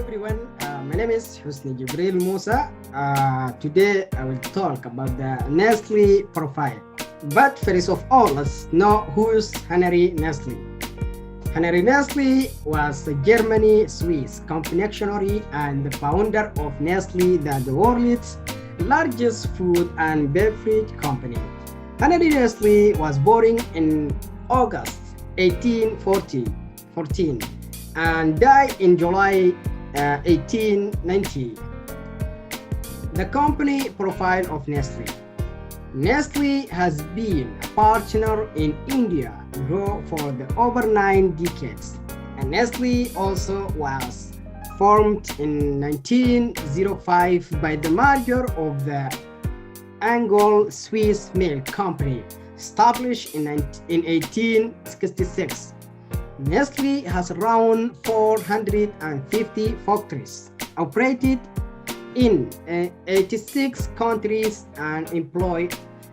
everyone. My name is Husni Gibreel Musa. Today I will talk about the Nestlé profile. But first of all, let's know who's Henry Nestlé. Henry Nestlé was a Germany-Swiss confectionery and the founder of Nestlé, the world's largest food and beverage company. Henry Nestlé was born in August 1814 and died in July 1890. The company profile of Nestlé. Nestlé has been a partner in India for over 9 decades, and Nestlé also was formed in 1905 by the merger of the Anglo-Swiss Milk Company, established in 1866. Nestlé has around 450 factories operated in 86 countries and employ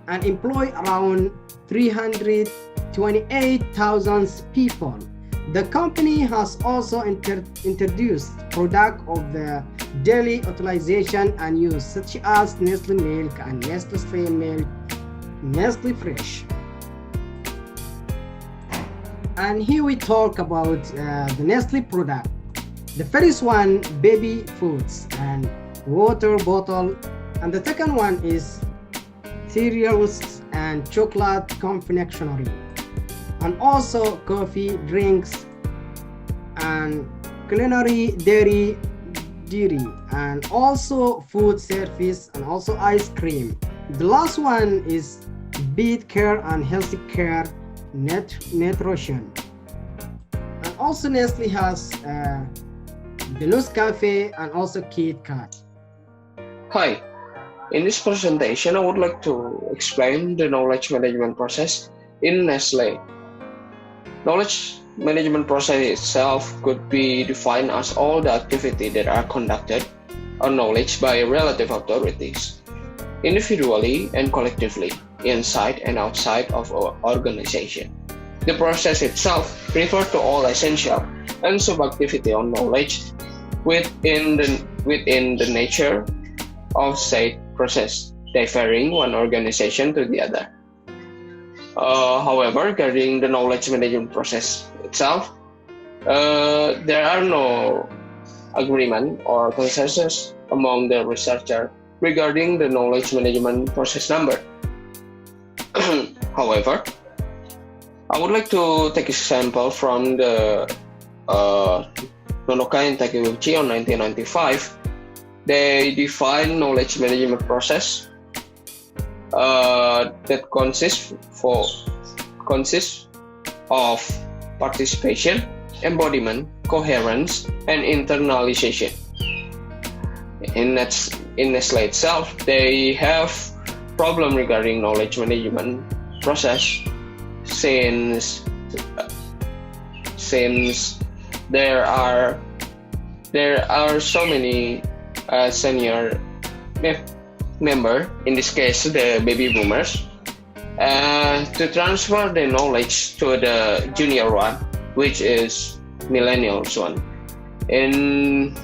around 328,000 people. The company has also introduced products of the daily utilization and use, such as Nestlé Milk and Nestlé Slim Milk, Nestlé Fresh. And here we talk about the Nestlé product. The first one, baby foods and water bottle, and the second one is cereals and chocolate confectionery, and also coffee, drinks, and culinary dairy, and also food service, and also ice cream. The last one is beet care and healthy care, nutrition. And also Nestle has the Nescafe and also Kit Kat. Hi, in this presentation I would like to explain the knowledge management process in Nestlé. Knowledge management process itself could be defined as all the activities that are conducted on knowledge by relative authorities, individually and collectively, inside and outside of our organization. The process itself refers to all essential and sub-activity on knowledge within the nature of said process, differing one organization to the other. However, regarding the knowledge management process itself, there are no agreement or consensus among the researcher regarding the knowledge management process number. However, I would like to take example from the Novanka and Takeuchi on 1995. They define knowledge management process that consists of participation, embodiment, coherence, and internalization. In Nestlé itself, they have problem regarding knowledge management process since there are so many senior member, in this case the baby boomers, to transfer the knowledge to the junior one, which is millennials one. In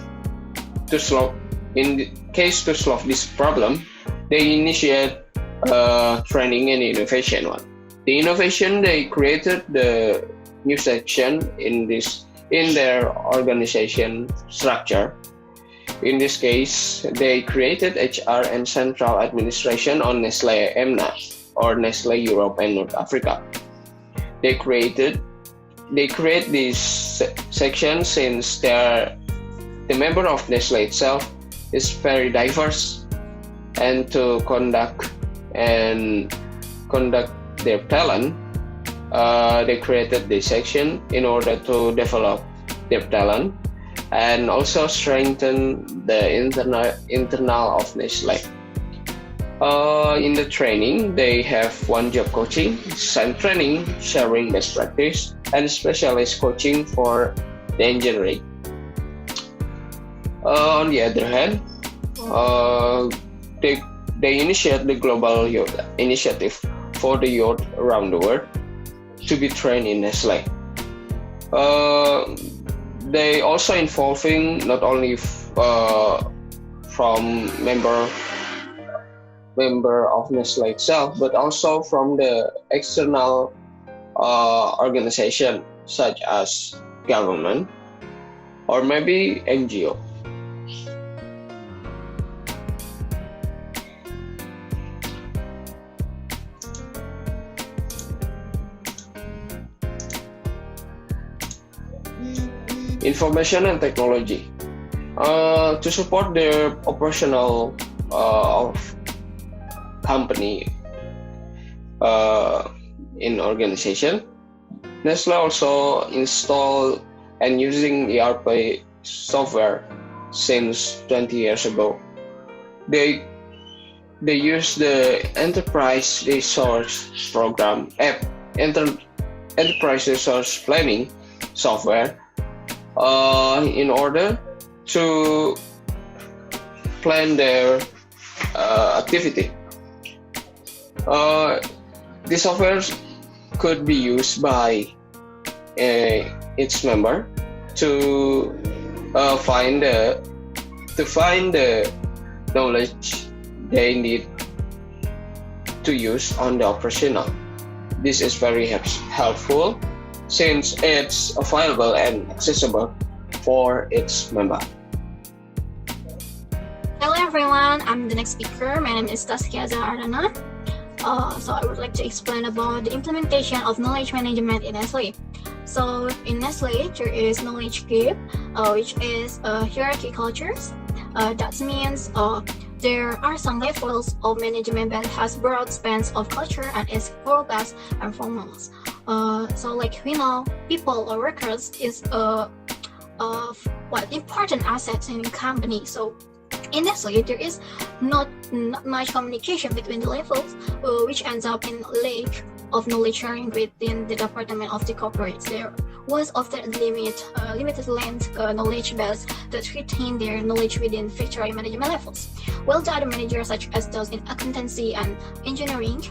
the case to solve this problem, they initiate training and innovation one. The innovation, they created the new section in their organization structure. In this case, they created HR and central administration on Nestlé EMNA, or Nestlé Europe and North Africa. They create this section since the member of Nestlé itself is very diverse, and to conduct their talent, they created this section in order to develop their talent and also strengthen the internal of Nestlé. In the training, they have one job coaching, some training, sharing best practice, and specialist coaching for the engineering. On the other hand, they initiate the global youth initiative for the youth around the world to be trained in Nestlé. they also involving not only from member of Nestlé itself, but also from the external organization such as government or maybe NGO. Information and technology to support their operational of company in organization. Nestlé also installed and using ERP software since 20 years ago. They use the Enterprise Resource Program app, Enterprise Resource Planning software in order to plan their activity. This software could be used by its member to find the knowledge they need to use on the operational. This is very helpful since it's available and accessible for its member. Hello everyone, I'm the next speaker. My name is Tazkia Ardana. So I would like to explain about the implementation of knowledge management in Nestlé. So in Nestlé, there is knowledge gap, which is hierarchy cultures. That means there are some levels of management that has broad spans of culture and is role-based and formal. So like we know, people or workers is important assets in a company. So in Nestlé, there is not much communication between the levels, which ends up in lack of knowledge sharing within the department of the corporate. There was often limited length knowledge base that retain their knowledge within factory management levels, while the other managers, such as those in accountancy and engineering,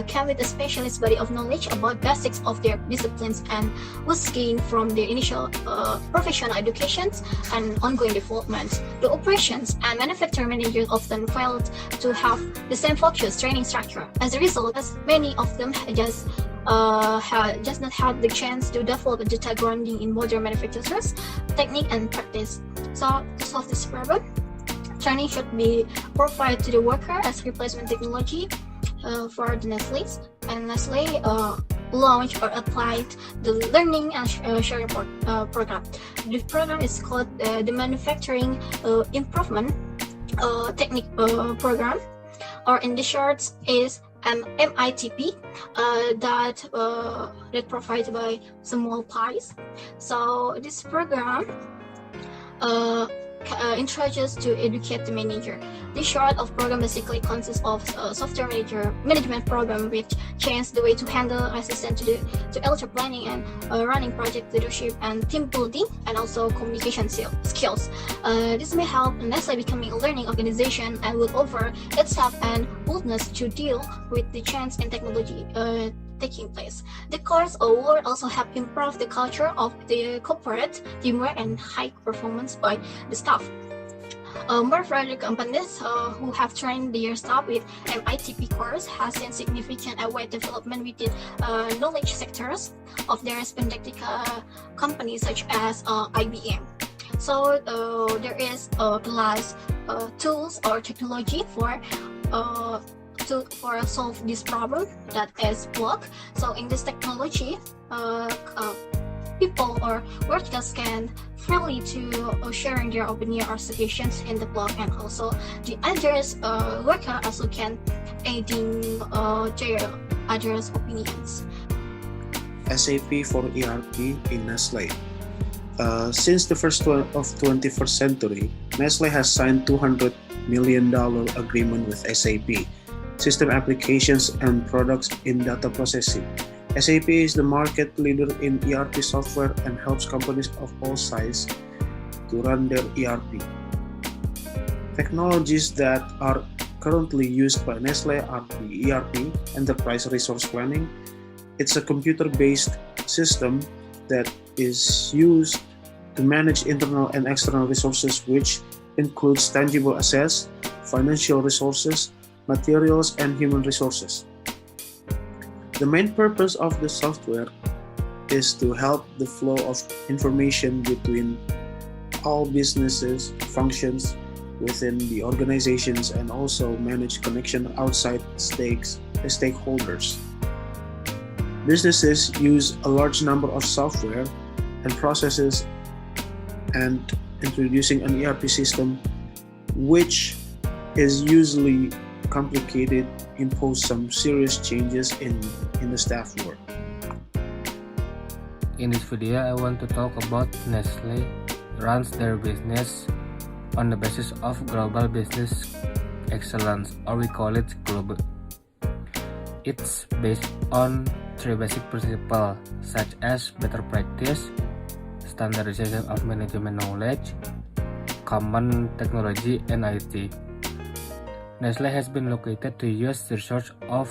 came with a specialist body of knowledge about basics of their disciplines and was gained from their initial professional educations and ongoing development. The operations and manufacturing managers often failed to have the same focused training structure. As a result, as many of them just not had the chance to develop a data grounding in modern manufacturers, technique and practice. So to solve this problem, training should be provided to the worker as replacement technology for the Nestlé. And Nestlé launched or applied the learning and sharing program. The program is called the Manufacturing Improvement Technique Program, or in the short is MITP, that provided by small pies. So this program introduces to educate the manager. This sort of program basically consists of software management program, which changes the way to handle assistance to electric planning and running project leadership and team building and also communication skills. This may help Nestlé becoming a learning organization and will offer itself and boldness to deal with the change in technology taking place. The course will also help improve the culture of the corporate teamwork and high performance by the staff. More further companies who have trained their staff with MITP course has seen significant aware development within knowledge sectors of their respective companies such as IBM. So there is class tools or technology for solve this problem, that is block. So in this technology, people or workers can freely to sharing their opinion or suggestions in the blog, and also the others worker also can adding their others opinions. SAP for ERP in Nestlé. Since the first of 21st century, Nestlé has signed $200 million agreement with SAP, system applications and products in data processing. SAP is the market leader in ERP software and helps companies of all sizes to run their ERP. Technologies that are currently used by Nestlé are the ERP, Enterprise Resource Planning. It's a computer-based system that is used to manage internal and external resources, which includes tangible assets, financial resources, materials, and human resources. The main purpose of the software is to help the flow of information between all businesses, functions within the organizations, and also manage connection outside stakeholders. Businesses use a large number of software and processes, and introducing an ERP system, which is usually complicated, impose some serious changes in the staff work. In this video, I want to talk about Nestlé runs their business on the basis of global business excellence, or we call it global. It's based on three basic principles such as better practice, standardization of management knowledge, common technology, and IT. Nestlé has been located to use the research of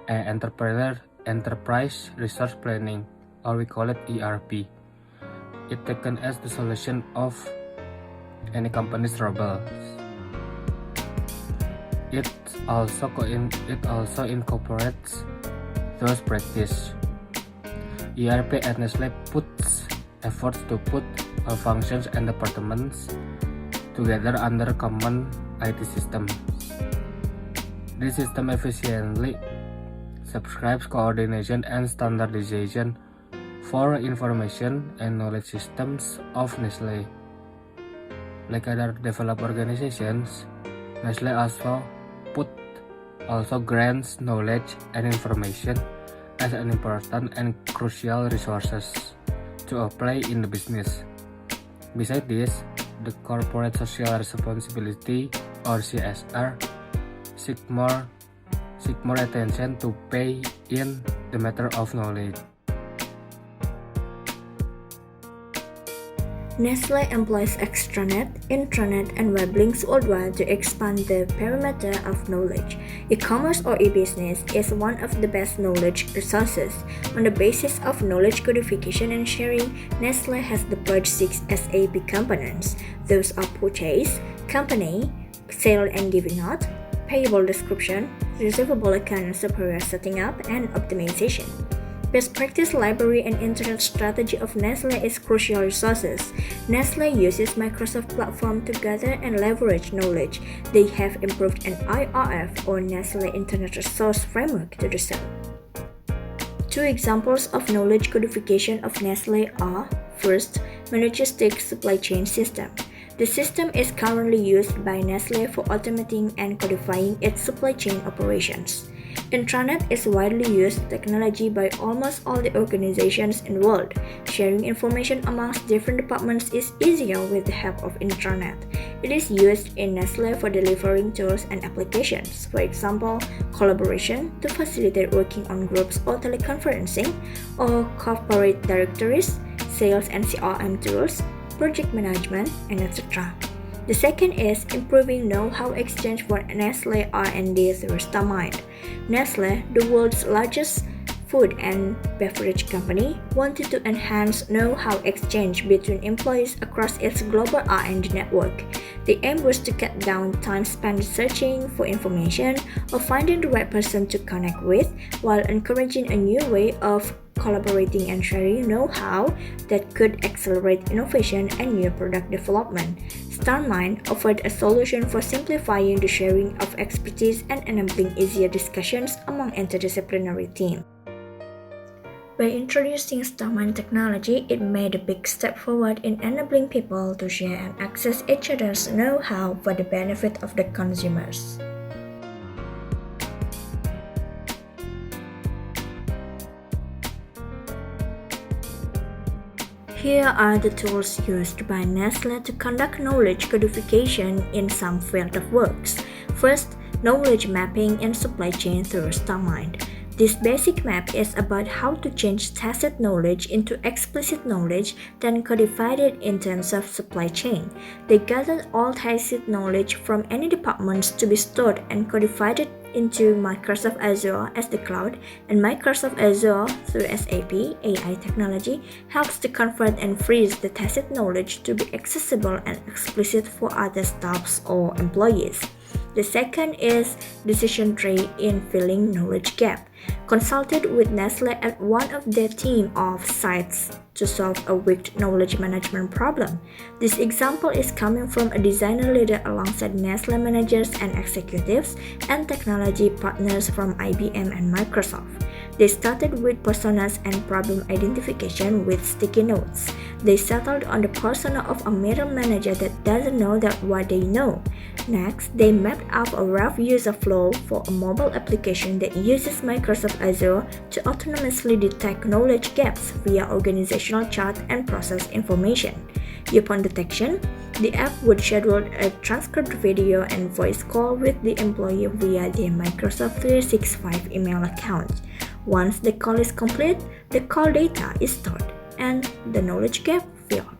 enterprise resource planning, or we call it ERP. It taken as the solution of any company's troubles. It also incorporates those practices. ERP at Nestlé puts efforts to put all functions and departments together under common IT systems. This system efficiently subscribes coordination and standardization for information and knowledge systems of Nestlé. Like other developed organizations, Nestlé also grants knowledge and information as an important and crucial resources to apply in the business. Besides this, the corporate social responsibility, or CSR, seek more attention to pay in the matter of knowledge. Nestlé employs extranet, intranet, and web links worldwide to expand the perimeter of knowledge. E-commerce or e-business is one of the best knowledge resources. On the basis of knowledge codification and sharing, Nestlé has deployed 6 SAP components. Those are purchase, company, sale and giving out, payable description, receivable account and superior setting up, and optimization. Best practice library and internet strategy of Nestlé is crucial resources. Nestlé uses Microsoft platform to gather and leverage knowledge. They have improved an IRF, or Nestlé Internet Resource Framework, to do so. Two examples of knowledge codification of Nestlé are: first, Logistics Supply Chain System. The system is currently used by Nestlé for automating and codifying its supply chain operations. Intranet is widely used technology by almost all the organizations in the world. Sharing information amongst different departments is easier with the help of intranet. It is used in Nestlé for delivering tools and applications, for example, collaboration to facilitate working on groups or teleconferencing, or corporate directories, sales and CRM tools, project management, and etc. The second is improving know-how exchange for Nestlé R&D through StarMind. Nestlé, the world's largest food and beverage company, wanted to enhance know-how exchange between employees across its global R&D network. The aim was to cut down time spent searching for information or finding the right person to connect with, while encouraging a new way of collaborating and sharing know-how that could accelerate innovation and new product development. StarMind offered a solution for simplifying the sharing of expertise and enabling easier discussions among interdisciplinary teams. By introducing StarMind technology, it made a big step forward in enabling people to share and access each other's know-how for the benefit of the consumers. Here are the tools used by Nestlé to conduct knowledge codification in some field of works. First, knowledge mapping in supply chain through StarMind. This basic map is about how to change tacit knowledge into explicit knowledge, then codified it in terms of supply chain. They gathered all tacit knowledge from any departments to be stored and codified it into Microsoft Azure as the cloud, and Microsoft Azure through SAP AI technology helps to convert and freeze the tacit knowledge to be accessible and explicit for other staffs or employees. The second is decision tree in filling knowledge gap. Consulted with Nestlé at one of their team of sites to solve a weak knowledge management problem. This example is coming from a designer leader alongside Nestlé managers and executives and technology partners from IBM and Microsoft. They started with personas and problem identification with sticky notes. They settled on the persona of a middle manager that doesn't know that what they know. Next, they mapped out a rough user flow for a mobile application that uses Microsoft Azure to autonomously detect knowledge gaps via organizational chart and process information. Upon detection, the app would schedule a transcribed video and voice call with the employee via their Microsoft 365 email account. Once the call is complete, the call data is stored and the knowledge gap filled.